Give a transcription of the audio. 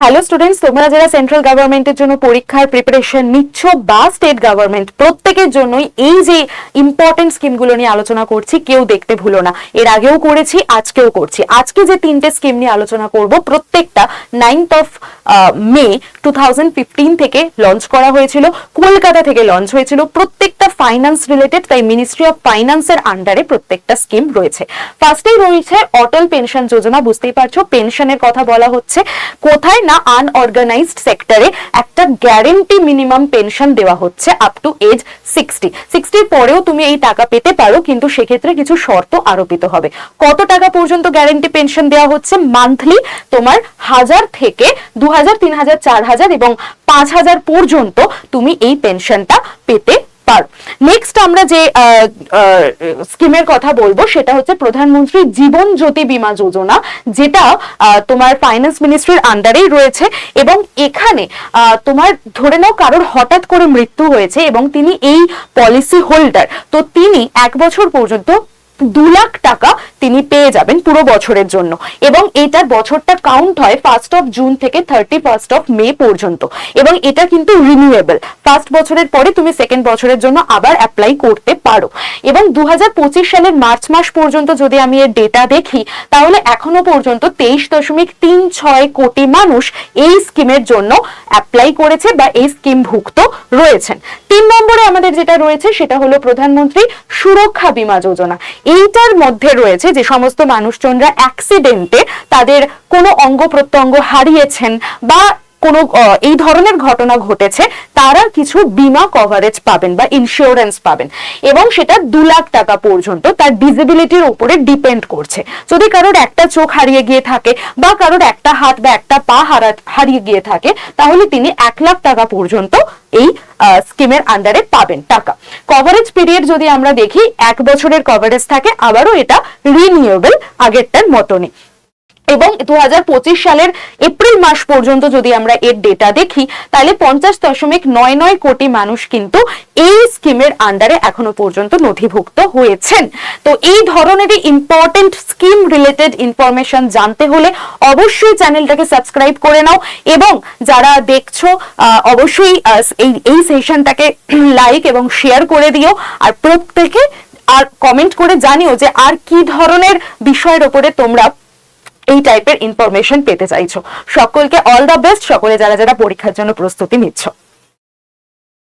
Hello students, তোমরা যারা central গভর্নমেন্টের জন্য পরীক্ষার প্রিপারেশন নিচ্ছ বা স্টেট গভর্নমেন্ট, প্রত্যেকের জন্যই এই যে ইম্পর্টেন্ট স্কিমগুলো নিয়ে আলোচনা করছি কেউ দেখতে ভুলো না। এর আগেও করেছি, আজকেও করছি। আজকে যে তিনটে স্কিম নিয়ে আলোচনা করব প্রত্যেকটা 9th of মে 2015 থেকে লঞ্চ করা হয়েছিল, কলকাতা থেকে লঞ্চ হয়েছিল। প্রত্যেকটা ফাইন্যান্স রিলেটেড, তাই মিনিস্ট্রি অফ ফাইন্যান্সের আন্ডারে প্রত্যেকটা স্কিম রয়েছে। ফার্স্টেই রয়েছে অটল পেনশন যোজনা। বুঝতেই পারছো পেনশনের কথা বলা হচ্ছে, কোথায় না আনঅর্গানাইজড সেক্টরে একটা গ্যারেন্টি মিনিমাম পেনশন দেওয়া হচ্ছে আপ টু এজ 60 পরেও তুমি এই টাকা পেতে পারো, কিন্তু সেক্ষেত্রে কিছু শর্ত আরোপিত হবে। কত টাকা পর্যন্ত গ্যারেন্টি পেনশন দেওয়া হচ্ছে? মান্থলি তোমার 1000 থেকে 2000, 3000, 4000 এবং 5000 পর্যন্ত তুমি এই পেনশনটা পেতে পারো। নেক্সট আমরা যে স্কিমের কথা বলবো সেটা হচ্ছে প্রধানমন্ত্রী জীবন জ্যোতি বীমা যোজনা, যেটা তোমার ফাইন্যান্স মিনিস্ট্রির আন্ডারেই রয়েছে। এবং এখানে তোমার ধরে নাও কারোর হঠাৎ করে মৃত্যু হয়েছে এবং তিনি এই পলিসি হোল্ডার, তো তিনি 1 বছর পর্যন্ত 2 লাখ টাকা তিনি পেয়ে যাবেন পুরো বছরের জন্য। এবং এটার বছরটা কাউন্ট হয় 1 জুন থেকে 31 মে পর্যন্ত। এবং এটা কিন্তু রিনিউয়েবল, ফার্স্ট বছরের পরে তুমি সেকেন্ড বছরের জন্য আবার অ্যাপ্লাই করতে পারো। এবং 2025 সালের মার্চ মাস পর্যন্ত যদি আমি এর ডেটা দেখি, তাহলে এখনো পর্যন্ত 23.36 কোটি মানুষ এই স্কিমের জন্য অ্যাপ্লাই করেছে বা এই স্কিম ভুক্ত রয়েছেন। 3 নম্বরে আমাদের যেটা রয়েছে সেটা হলো প্রধানমন্ত্রী সুরক্ষা বীমা যোজনা। এইটার মধ্যে রয়েছে যে সমস্ত মানুষজনরা অ্যাক্সিডেন্টে তাদের কোনো অঙ্গ প্রত্যঙ্গ হারিয়েছেন বা কোনো এই ধরনের ঘটনা ঘটেছে, তারা কিছু বীমা কভারেজ পাবেন বা ইন্স্যুরেন্স পাবেন। এবং সেটা 2 লাখ টাকা পর্যন্ত, তার ডিসেবিলিটির উপরে ডিপেন্ড করছে। যদি কারোর একটা চোখ হারিয়ে গিয়ে থাকে বা কারোর একটা হাত বা একটা পা হারিয়ে গিয়ে থাকে, তাহলে তিনি 1 লাখ টাকা পর্যন্ত এই স্কিমের আন্ডারে পাবেন টাকা। কভারেজ পিরিয়ড যদি আমরা দেখি, 1 বছরের কভারেজ থাকে, আবারও এটা রিনিউয়েবল আগেরটার মতনই। এবং 2025 সালের এপ্রিল মাস পর্যন্ত যদি আমরা এর ডেটা দেখি, তাহলে 50.99 কোটি মানুষ কিন্তু এই স্কিমের আন্ডারে এখনো পর্যন্ত নথিভুক্ত হয়েছেন। তো এই ধরনেরই ইম্পর্টেন্ট স্কিম রিলেটেড ইনফরমেশন জানতে হলে অবশ্যই চ্যানেলটাকে সাবস্ক্রাইব করে নাও। এবং যারা দেখছো অবশ্যই এই সেশনটাকে লাইক এবং শেয়ার করে দিও। আর প্রত্যেকে আর কমেন্ট করে জানিও যে আর কি ধরনের বিষয়ের উপরে তোমরা এই টাইপের ইনফরমেশন পেতে চাইছো। সকলকে অল দ্য বেস্ট, সকলে যারা যারা পরীক্ষার জন্য প্রস্তুতি নিচ্ছ।